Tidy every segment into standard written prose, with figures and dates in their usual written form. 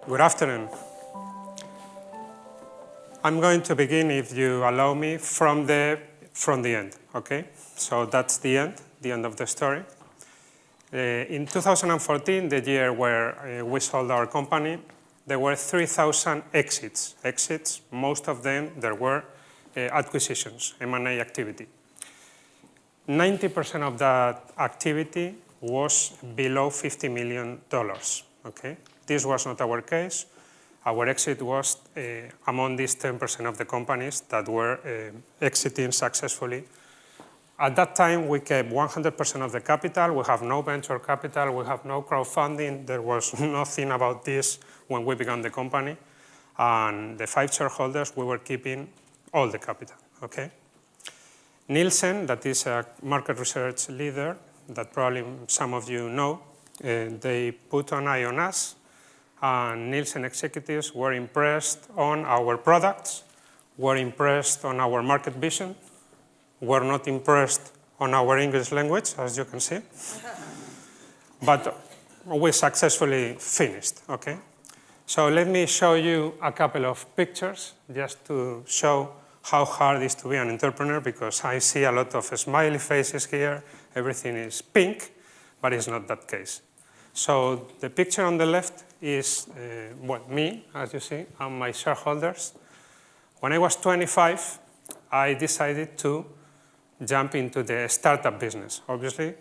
Good afternoon. I'm going to begin, if you allow me, from the end, okay? So that's the end of the story. In 2014, the year where we sold our company, there were 3,000 exits. Most of them, there were acquisitions, M&A activity. 90% of that activity was below $50 million, okay? This was not our case. Our exit was among these 10% of the companies that were exiting successfully. At that time, we kept 100% of the capital. We have no venture capital. We have no crowdfunding. There was nothing about this when we began the company. And the 5 shareholders, we were keeping all the capital, okay? Nielsen, that is a market research leader that probably some of you know, they put an eye on us. And Nielsen executives were impressed on our products, were impressed on our market vision, were not impressed on our English language, as you can see. But we successfully finished, okay? So let me show you a couple of pictures just to show how hard it is to be an entrepreneur, because I see a lot of smiley faces here. Everything is pink, but it's not that case. So the picture on the left is me, as you see, and my shareholders. When I was 25, I decided to jump into the startup business. Obviously,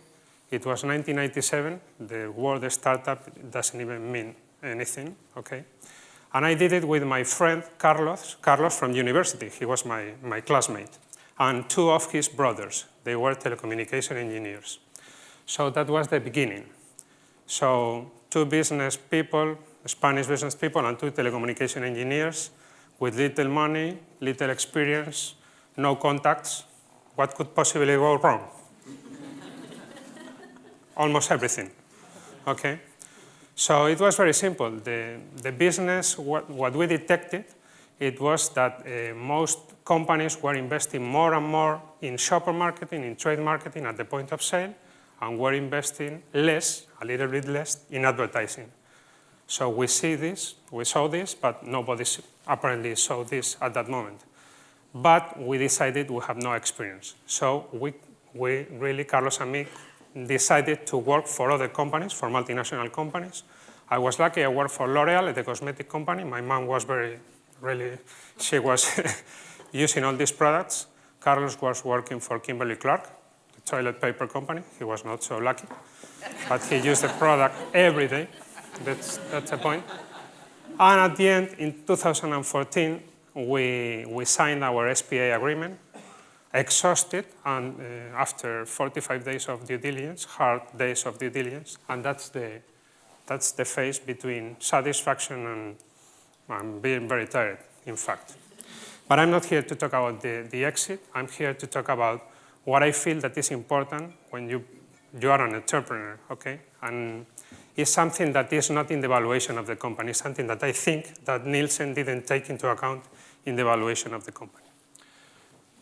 it was 1997. The word startup doesn't even mean anything, okay? And I did it with my friend Carlos from university. He was my classmate, and 2 of his brothers. They were telecommunication engineers. So that was the beginning. So 2 business people, Spanish business people, and 2 telecommunication engineers with little money, little experience, no contacts. What could possibly go wrong? Almost everything, okay? So it was very simple. The business, what we detected, it was that most companies were investing more and more in shopper marketing, in trade marketing at the point of sale, and were investing less, a little bit less, in advertising. So we saw this, but nobody apparently saw this at that moment. But we decided we have no experience. So we really, Carlos and me, decided to work for other companies, for multinational companies. I was lucky, I worked for L'Oreal, the cosmetic company. My mom was she was using all these products. Carlos was working for Kimberly-Clark, the toilet paper company. He was not so lucky, but he used the product every day. That's the point. And at the end, in 2014, we signed our SPA agreement, exhausted, and after 45 days of due diligence, hard days of due diligence, and that's the phase between satisfaction and being very tired, in fact. But I'm not here to talk about the exit. I'm here to talk about what I feel that is important when you are an entrepreneur, okay? And it's something that is not in the valuation of the company. It's something that I think that Nielsen didn't take into account in the valuation of the company.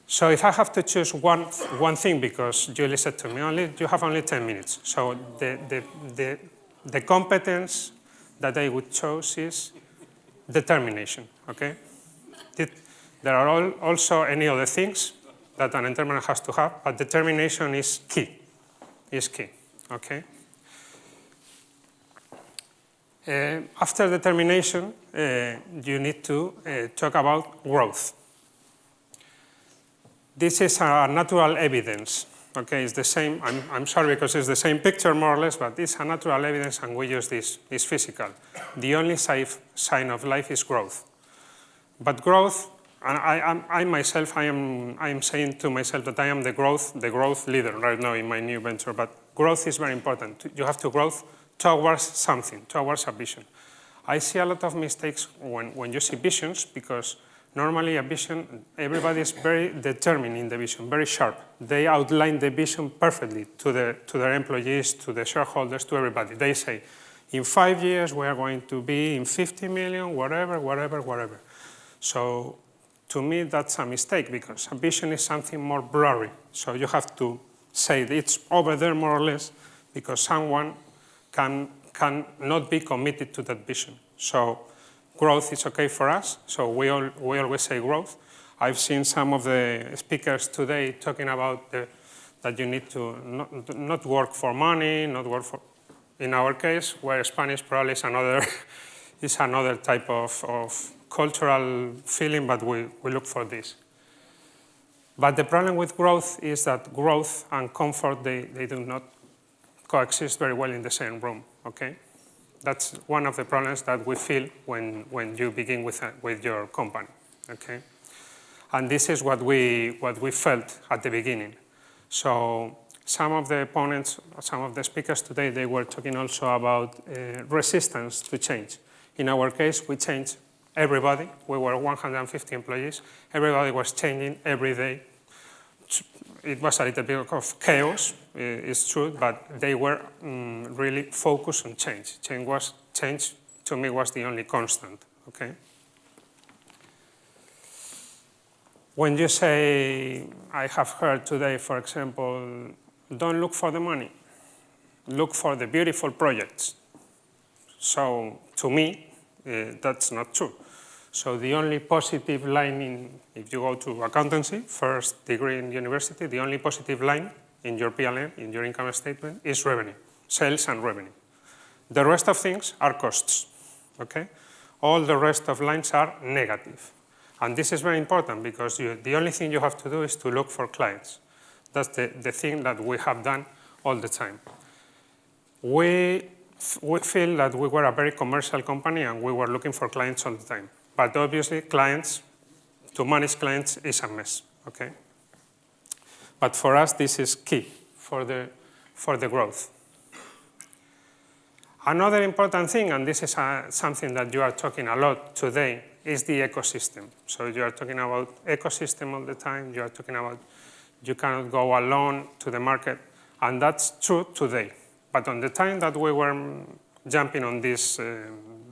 So if I have to choose one thing, because Julie said to me, you have only 10 minutes. So the competence that I would choose is determination, okay? There are also any other things that an entrepreneur has to have, but determination is key, okay? After determination, you need to talk about growth. This is a natural evidence, okay? It's the same, I'm sorry because it's the same picture more or less, but it's a natural evidence and we use this, it's physical. The only sign of life is growth. But growth, and I myself, I am saying to myself that I am the growth leader right now in my new venture, but growth is very important. You have to grow towards something, towards a vision. I see a lot of mistakes when you see visions, because normally a vision, everybody is very determined in the vision, very sharp. They outline the vision perfectly to their employees, to the shareholders, to everybody. They say, in 5 years we are going to be in 50 million, whatever. So to me that's a mistake, because a vision is something more blurry. So you have to say that it's over there more or less, because someone can not be committed to that vision. So growth is okay for us, so we always say growth. I've seen some of the speakers today talking about that you need to not work for money, not work for, in our case, where Spanish probably is another, is another type of cultural feeling, but we look for this. But the problem with growth is that growth and comfort, they do not coexist very well in the same room, okay? That's one of the problems that we feel when you begin with your company, okay? And this is what we felt at the beginning. So some of the opponents, some of the speakers today, they were talking also about resistance to change. In our case, we changed everybody. We were 150 employees. Everybody was changing every day. It was a little bit of chaos, it's true, but they were really focused on change. Change to me was the only constant, okay? When you say, I have heard today, for example, don't look for the money, look for the beautiful projects. So to me, that's not true. So the only positive line if you go to accountancy, first degree in university, the only positive line in your P&L, in your income statement, is revenue, sales and revenue. The rest of things are costs, okay? All the rest of lines are negative. And this is very important because the only thing you have to do is to look for clients. That's the thing that we have done all the time. We feel that we were a very commercial company and we were looking for clients all the time. But obviously, to manage clients is a mess, okay? But for us, this is key for the growth. Another important thing, and this is something that you are talking a lot today, is the ecosystem. So you are talking about ecosystem all the time. You are talking about you cannot go alone to the market, and that's true today. But on the time that we were jumping on this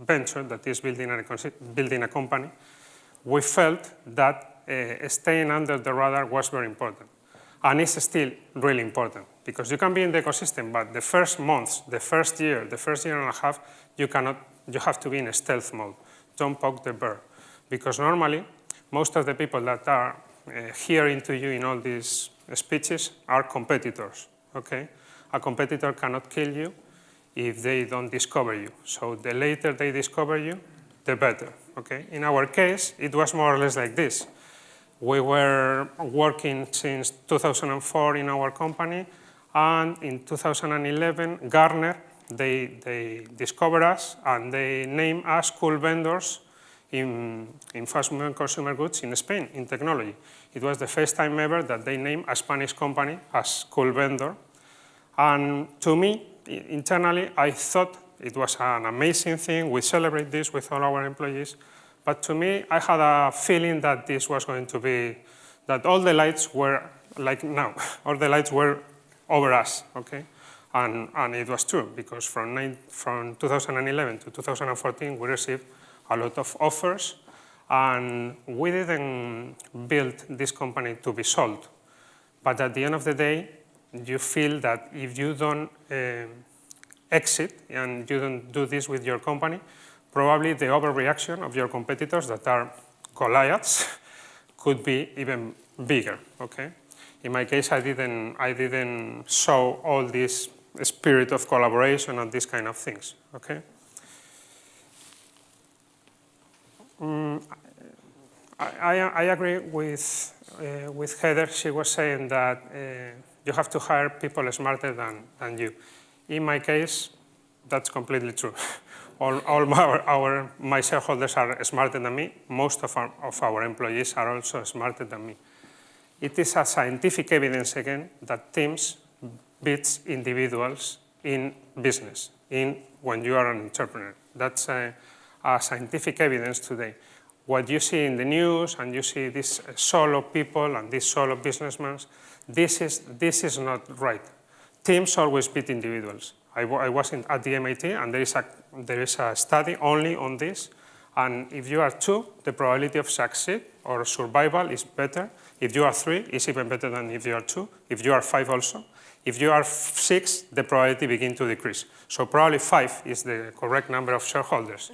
venture, that is building a company, we felt that staying under the radar was very important. And it's still really important, because you can be in the ecosystem, but the first months, the first year and a half, you have to be in a stealth mode. Don't poke the bear. Because normally, most of the people that are hearing to you in all these speeches are competitors, okay? A competitor cannot kill you if they don't discover you. So the later they discover you, the better, okay? In our case, it was more or less like this. We were working since 2004 in our company, and in 2011, Gartner, they discovered us and they named us cool vendors in fast-moving consumer goods in Spain, in technology. It was the first time ever that they named a Spanish company as cool vendor. And to me, internally, I thought it was an amazing thing. We celebrate this with all our employees. But to me, I had a feeling that this was going to be, that all the lights were like now. All the lights were over us, okay? And it was true, because from 2011 to 2014, we received a lot of offers, and we didn't build this company to be sold. But at the end of the day, you feel that if you don't exit and you don't do this with your company, probably the overreaction of your competitors that are Goliaths could be even bigger, okay? In my case, I didn't show all this spirit of collaboration and these kind of things, okay? I agree with Heather. She was saying that you have to hire people smarter than you. In my case, that's completely true. All my shareholders are smarter than me. Most of our employees are also smarter than me. It is a scientific evidence, again, that teams beats individuals in business, when you are an entrepreneur. That's a scientific evidence today. What you see in the news, and you see these solo people and these solo businessmen, this is not right. Teams always beat individuals. I was at the MIT, and there is a study only on this. And if you are 2, the probability of succeed or survival is better. If you are 3, it's even better than if you are 2. If you are 5 also. If you are 6, the probability begins to decrease. So probably 5 is the correct number of shareholders.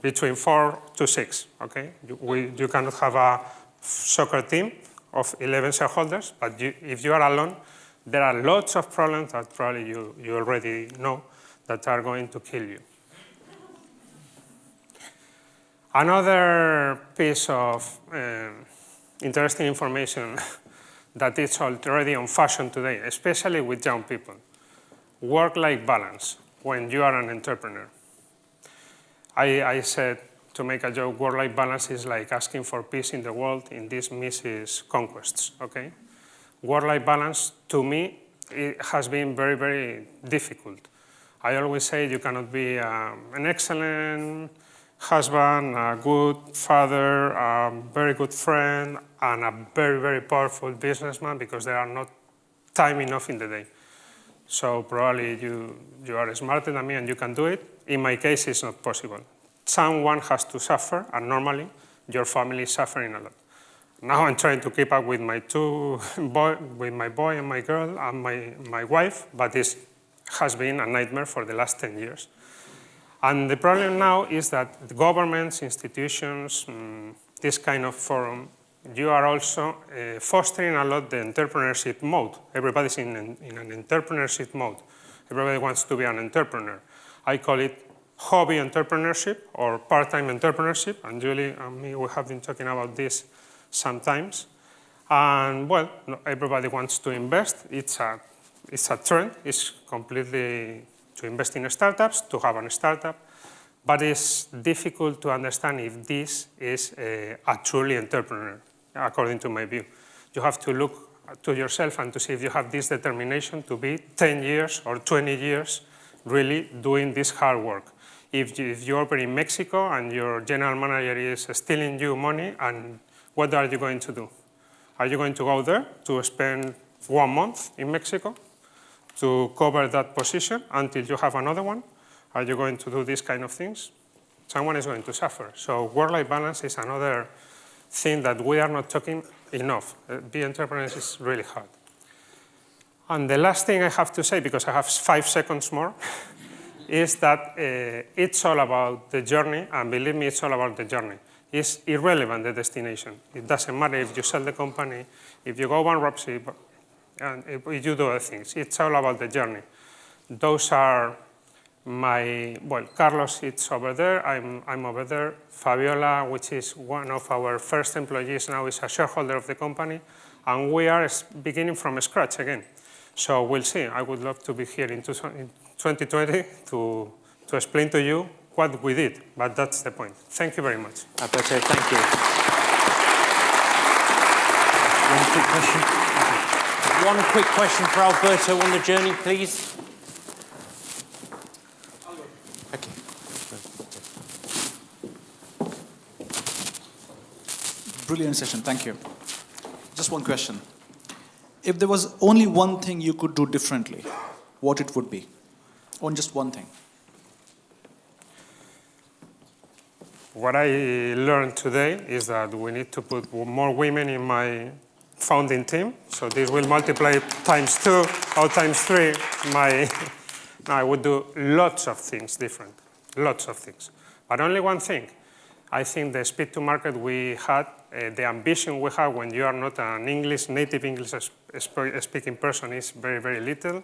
between 4 to 6, okay? You cannot have a soccer team of 11 shareholders, but if you are alone, there are lots of problems that probably you already know that are going to kill you. Another piece of interesting information that is already on fashion today, especially with young people. Work-life balance when you are an entrepreneur. I said, to make a joke, work-life balance is like asking for peace in the world in these Mrs. Conquests, okay? Work-life balance, to me, it has been very, very difficult. I always say you cannot be an excellent husband, a good father, a very good friend, and a very, very powerful businessman because there are not time enough in the day. So probably you are smarter than me and you can do it. In my case, it's not possible. Someone has to suffer, and normally your family is suffering a lot. Now I'm trying to keep up with my with my boy and my girl and my wife, but it has been a nightmare for the last 10 years. And the problem now is that the governments, institutions, this kind of forum, you are also fostering a lot the entrepreneurship mode. Everybody's in an entrepreneurship mode. Everybody wants to be an entrepreneur. I call it hobby entrepreneurship or part-time entrepreneurship, and Julie and me, we have been talking about this sometimes. And well, everybody wants to invest. It's a trend. It's completely to invest in startups, to have a startup, but it's difficult to understand if this is a truly entrepreneur, according to my view. You have to look to yourself and to see if you have this determination to be 10 years or 20 years really doing this hard work. If you open in Mexico and your general manager is stealing you money, and what are you going to do? Are you going to go there to spend 1 month in Mexico to cover that position until you have another one? Are you going to do these kind of things? Someone is going to suffer. So work-life balance is another thing that we are not talking enough. Being entrepreneurs is really hard. And the last thing I have to say, because I have 5 seconds more, is that it's all about the journey, and believe me, it's all about the journey. It's irrelevant, the destination. It doesn't matter if you sell the company, if you go bankruptcy, and if you do other things. It's all about the journey. Those are Carlos, it's over there, I'm over there. Fabiola, which is one of our first employees now, is a shareholder of the company, and we are beginning from scratch again. So we'll see. I would love to be here in 2020 to explain to you what we did, but that's the point. Thank you very much. Alberto, thank you. One quick question. One quick question for Alberto on the journey, please. Okay. Brilliant session, thank you. Just one question. If there was only one thing you could do differently, what it would be? On just one thing. What I learned today is that we need to put more women in my founding team, so this will multiply times 2 or times 3. I would do lots of things different, lots of things. But only one thing. I think the speed to market we had, the ambition we have when you are not an native English speaking person is very, very little.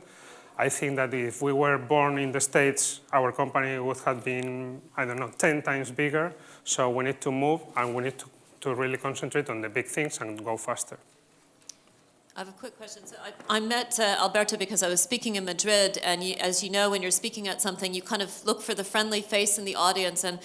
I think that if we were born in the States, our company would have been, 10 times bigger. So we need to move, and we need to really concentrate on the big things and go faster. I have a quick question. So I met Alberto because I was speaking in Madrid, and as you know, when you're speaking at something, you kind of look for the friendly face in the audience, and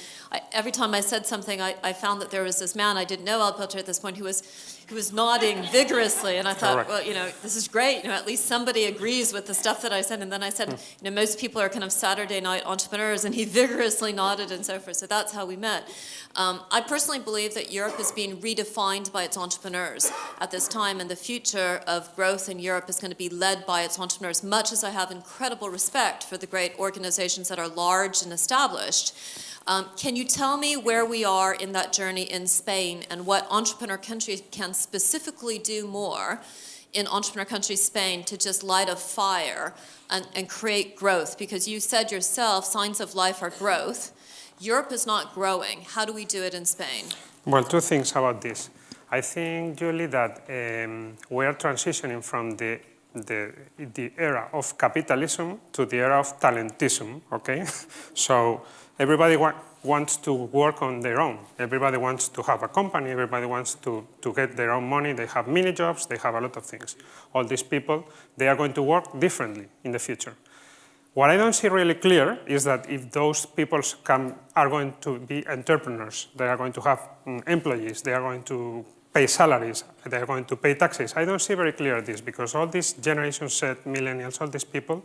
every time I said something, I found that there was this man, I didn't know Alberto at this point, who was nodding vigorously, and I thought, well, this is great, at least somebody agrees with the stuff that I said, and then I said, most people are kind of Saturday night entrepreneurs, and he vigorously nodded and so forth, so that's how we met. I personally believe that Europe is being redefined by its entrepreneurs at this time, and the future of growth in Europe is going to be led by its entrepreneurs, much as I have incredible respect for the great organizations that are large and established. Can you tell me where we are in that journey in Spain, and what entrepreneur countries can specifically do more in entrepreneur country Spain to just light a fire and create growth? Because you said yourself, signs of life are growth. Europe is not growing. How do we do it in Spain? Well, two things about this. I think, Julie, that we are transitioning from the era of capitalism to the era of talentism, okay? So everybody wants to work on their own. Everybody wants to have a company. Everybody wants to get their own money. They have mini jobs. They have a lot of things. All these people, they are going to work differently in the future. What I don't see really clear is that if those people are going to be entrepreneurs, they are going to have employees, they are going to pay salaries, they are going to pay taxes. I don't see very clear this, because all these Generation Z, millennials, all these people,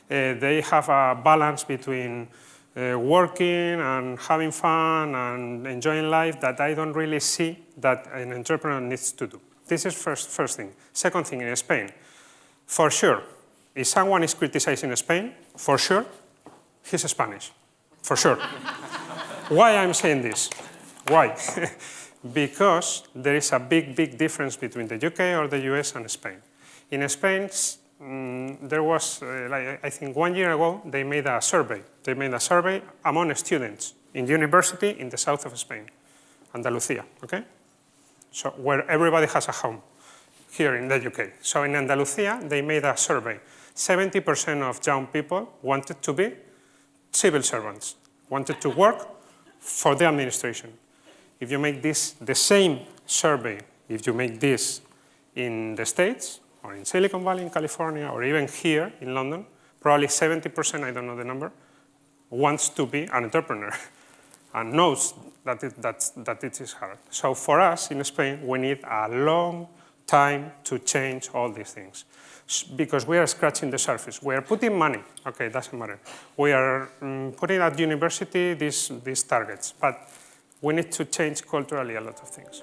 they have a balance between working and having fun and enjoying life that I don't really see that an entrepreneur needs to do. This is first thing. Second thing, in Spain, for sure, if someone is criticizing Spain, for sure, he's Spanish, for sure. Why I'm saying this? Why? Because there is a big difference between the UK or the US and Spain. In Spain, there was, I think 1 year ago, they made a survey. They made a survey among students in university in the south of Spain, Andalusia, okay? So where everybody has a home, here in the UK. So in Andalusia, they made a survey. 70% of young people wanted to be civil servants, wanted to work for the administration. If you make this the same survey, if you make this in the States, or in Silicon Valley in California, or even here in London, probably 70%, I don't know the number, wants to be an entrepreneur and knows that it is hard. So for us in Spain, we need a long time to change all these things, because we are scratching the surface. We are putting money, okay, doesn't matter. We are putting at university these targets, but we need to change culturally a lot of things.